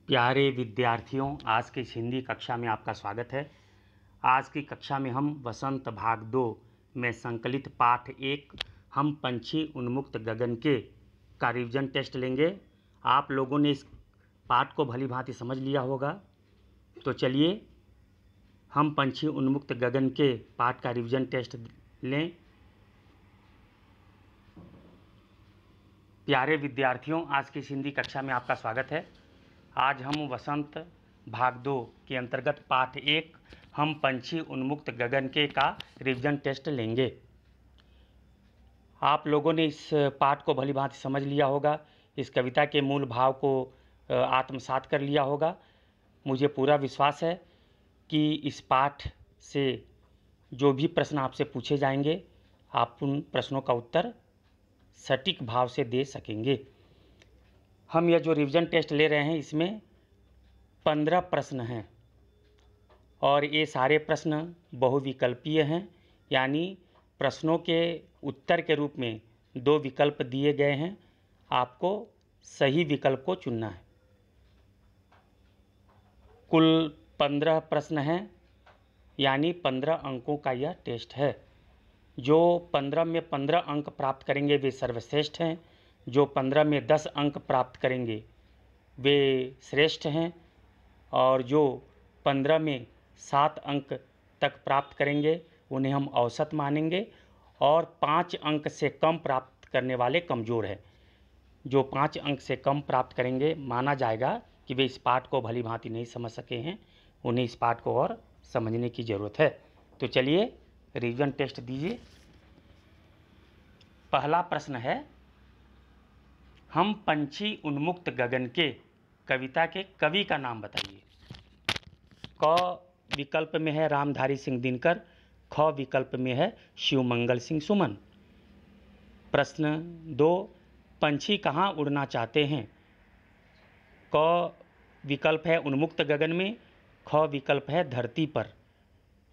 प्यारे विद्यार्थियों, आज की इस हिंदी कक्षा में आपका स्वागत है। आज की कक्षा में हम वसंत भाग 2 में संकलित पाठ 1 हम पंछी उन्मुक्त गगन के का रिवीजन टेस्ट लेंगे। आप लोगों ने इस पाठ को भली भांति समझ लिया होगा, तो चलिए हम पंछी उन्मुक्त गगन के पाठ का रिवीजन टेस्ट लें। प्यारे विद्यार्थियों, आज की इस हिंदी कक्षा में आपका स्वागत है। आज हम वसंत भाग 2 के अंतर्गत पाठ 1 हम पंछी उन्मुक्त गगन के का रिवीजन टेस्ट लेंगे। आप लोगों ने इस पाठ को भली भांति समझ लिया होगा, इस कविता के मूल भाव को आत्मसात कर लिया होगा। मुझे पूरा विश्वास है कि इस पाठ से जो भी प्रश्न आपसे पूछे जाएंगे, आप उन प्रश्नों का उत्तर सटीक भाव से दे सकेंगे। हम यह जो रिवीजन टेस्ट ले रहे हैं, इसमें 15 प्रश्न हैं और ये सारे प्रश्न बहुविकल्पीय हैं, यानी प्रश्नों के उत्तर के रूप में 2 विकल्प दिए गए हैं। आपको सही विकल्प को चुनना है। कुल 15 प्रश्न हैं, यानी 15 अंकों का यह टेस्ट है। जो 15 में 15 अंक प्राप्त करेंगे वे सर्वश्रेष्ठ हैं, जो 15 में 10 अंक प्राप्त करेंगे वे श्रेष्ठ हैं, और जो 15 में 7 अंक तक प्राप्त करेंगे उन्हें हम औसत मानेंगे, और 5 अंक से कम प्राप्त करने वाले कमज़ोर हैं। जो 5 अंक से कम प्राप्त करेंगे माना जाएगा कि वे इस पाठ को भली भांति नहीं समझ सके हैं, उन्हें इस पाठ को और समझने की ज़रूरत है। तो चलिए रिवीजन टेस्ट दीजिए। पहला प्रश्न है, हम पंछी उन्मुक्त गगन के कविता के कवि का नाम बताइए। क विकल्प में है रामधारी सिंह दिनकर, ख विकल्प में है शिवमंगल सिंह सुमन। प्रश्न 2, पंछी कहाँ उड़ना चाहते हैं। क विकल्प है उन्मुक्त गगन में, ख विकल्प है धरती पर।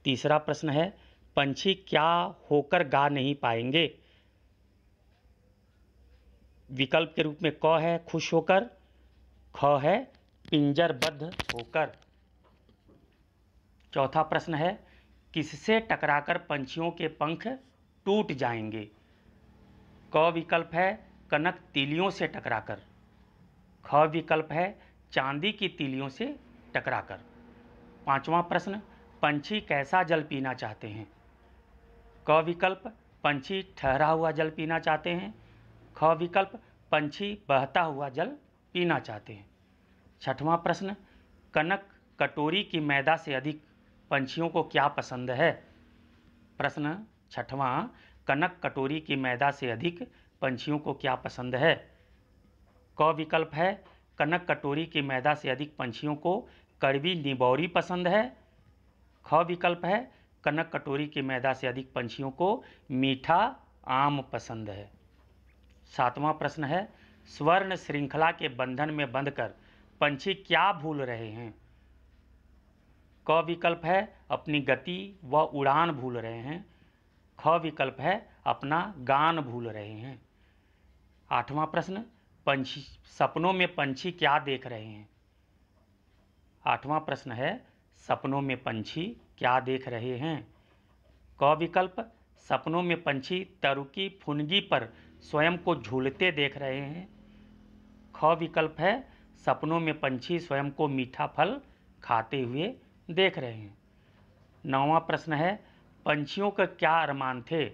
तीसरा प्रश्न है, पंछी क्या होकर गा नहीं पाएंगे। विकल्प के रूप में क है खुश होकर, ख है पिंजरबद्ध होकर। चौथा प्रश्न है, किससे टकराकर पंछियों के पंख टूट जाएंगे। क विकल्प है कनक तीलियों से टकराकर, ख विकल्प है चांदी की तीलियों से टकराकर। पांचवा प्रश्न, पंछी कैसा जल पीना चाहते हैं। क विकल्प पंछी ठहरा हुआ जल पीना चाहते हैं, ख विकल्प पंछी बहता हुआ जल पीना चाहते हैं। छठवां प्रश्न, कनक कटोरी की मैदा से अधिक पंछियों को क्या पसंद है। प्रश्न छठवां, कनक कटोरी की मैदा से अधिक पंछियों को क्या पसंद है। क विकल्प है कनक कटोरी की मैदा से अधिक पंछियों को कड़वी निबौरी पसंद है, ख विकल्प है कनक कटोरी की मैदा से अधिक पंछियों को मीठा आम पसंद है। सातवां प्रश्न है, स्वर्ण श्रृंखला के बंधन में बंधकर पंछी क्या भूल रहे हैं। क विकल्प है अपनी गति व उड़ान भूल रहे हैं, ख विकल्प है अपना गान भूल रहे हैं। आठवां प्रश्न, पंछी सपनों में पंछी क्या देख रहे हैं। आठवां प्रश्न है, सपनों में पंछी क्या देख रहे हैं। क विकल्प सपनों में पंछी तरुकी फुनगी पर स्वयं को झूलते देख रहे हैं, ख विकल्प है सपनों में पंछी स्वयं को मीठा फल खाते हुए देख रहे हैं। नौवां प्रश्न है, पंछियों के क्या अरमान थे।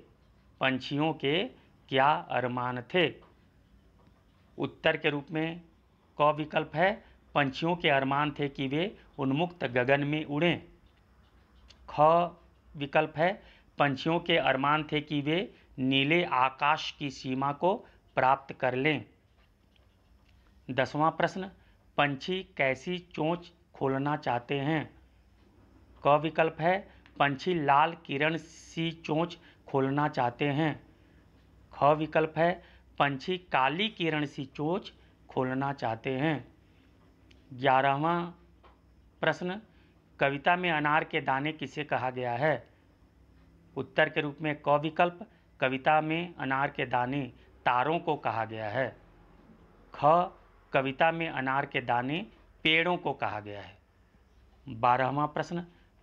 पंछियों के क्या अरमान थे। उत्तर के रूप में क विकल्प है पंछियों के अरमान थे कि वे उन्मुक्त गगन में उड़ें, ख विकल्प है पंछियों के अरमान थे कि वे नीले आकाश की सीमा को प्राप्त कर लें। 10वां प्रश्न, पंछी कैसी चोंच खोलना चाहते हैं। क विकल्प है पंछी लाल किरण सी चोंच खोलना चाहते हैं, ख विकल्प है पंछी काली किरण सी चोंच खोलना चाहते हैं। 11वां प्रश्न, कविता में अनार के दाने किसे कहा गया है। उत्तर के रूप में क विकल्प कविता में अनार के दाने तारों को कहा गया है, ख कविता में अनार के दाने पेड़ों को कहा गया है। 12वां प्रश्न,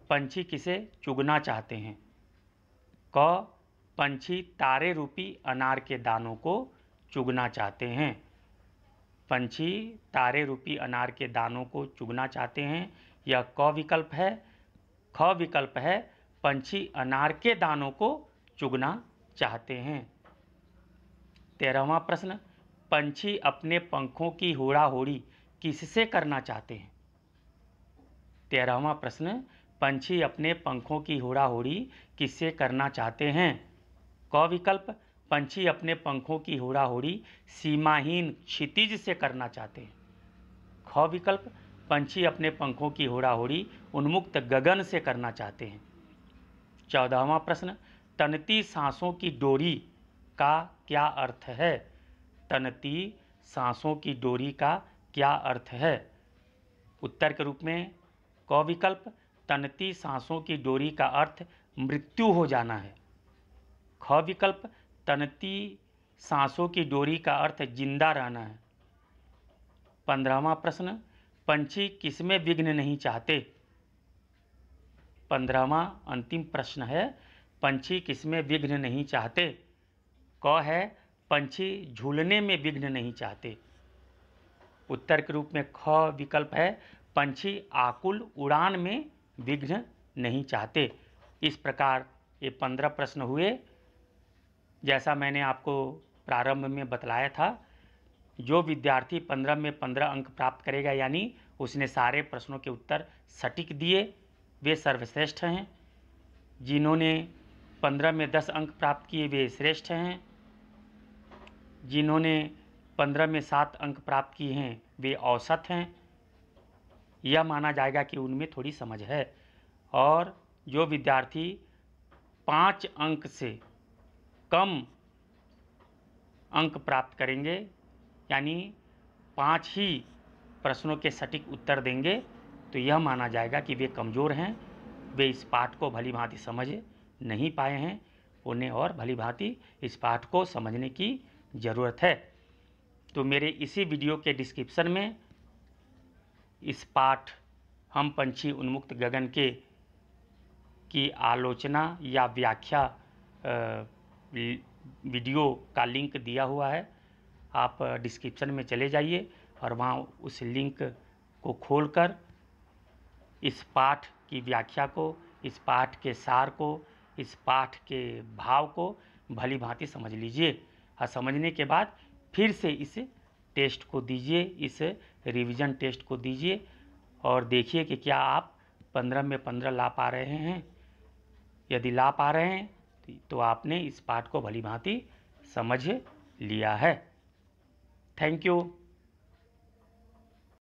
पंछी किसे चुगना चाहते हैं? क, पंछी तारे रूपी अनार के दानों को चुगना चाहते हैं। पंछी तारे रूपी अनार के दानों को चुगना चाहते हैं, यह क विकल्प है। ख विकल्प है, पंछी अनार के दानों को चुगना चाहते हैं। 13वां प्रश्न, पंछी अपने पंखों की होड़ा-होड़ी किससे करना चाहते हैं? 13वां प्रश्न, पंछी अपने पंखों की होड़ा-होड़ी किससे करना चाहते हैं? क विकल्प, पंछी अपने पंखों की होड़ा-होड़ी सीमाहीन क्षितिज से करना चाहते हैं। ख विकल्प, पंछी अपने पंखों की होड़ा-होड़ी उन्मुक्त गगन से करना चाहते हैं। 14वां प्रश्न, तनती सांसों की डोरी का क्या अर्थ है? तनती सांसों की डोरी का क्या अर्थ है? उत्तर के रूप में क विकल्प, तनती सांसों की डोरी का अर्थ मृत्यु हो जाना है। ख विकल्प, तनती सांसों की डोरी का अर्थ जिंदा रहना है। 15वां प्रश्न, पंछी किसमें विघ्न नहीं चाहते? 15वां अंतिम प्रश्न है, पंछी किसमें विघ्न नहीं चाहते? क है, पंछी झूलने में विघ्न नहीं चाहते। उत्तर के रूप में ख विकल्प है, पंछी आकुल उड़ान में विघ्न नहीं चाहते। इस प्रकार ये 15 प्रश्न हुए। जैसा मैंने आपको प्रारंभ में बतलाया था, जो विद्यार्थी 15 में 15 अंक प्राप्त करेगा, यानी उसने सारे प्रश्नों के उत्तर सटीक दिए, वे सर्वश्रेष्ठ हैं। जिन्होंने 15 में 10 अंक प्राप्त किए वे श्रेष्ठ हैं। जिन्होंने 15 में 7 अंक प्राप्त किए हैं वे औसत हैं। यह माना जाएगा कि उनमें थोड़ी समझ है। और जो विद्यार्थी 5 अंक से कम अंक प्राप्त करेंगे, यानी 5 ही प्रश्नों के सटीक उत्तर देंगे, तो यह माना जाएगा कि वे कमज़ोर हैं, वे इस पाठ को भली भांति समझ नहीं पाए हैं। उन्हें और भली भांति इस पाठ को समझने की ज़रूरत है। तो मेरे इसी वीडियो के डिस्क्रिप्शन में इस पाठ हम पंछी उन्मुक्त गगन के की आलोचना या व्याख्या वीडियो का लिंक दिया हुआ है। आप डिस्क्रिप्शन में चले जाइए और वहाँ उस लिंक को खोलकर इस पाठ की व्याख्या को, इस पाठ के सार को, इस पाठ के भाव को भली भांति समझ लीजिए। और समझने के बाद फिर से इस टेस्ट को दीजिए, इस रिवीजन टेस्ट को दीजिए और देखिए कि क्या आप 15 में 15 ला पा रहे हैं। यदि ला पा रहे हैं तो आपने इस पाठ को भली भांति समझ लिया है। Thank you.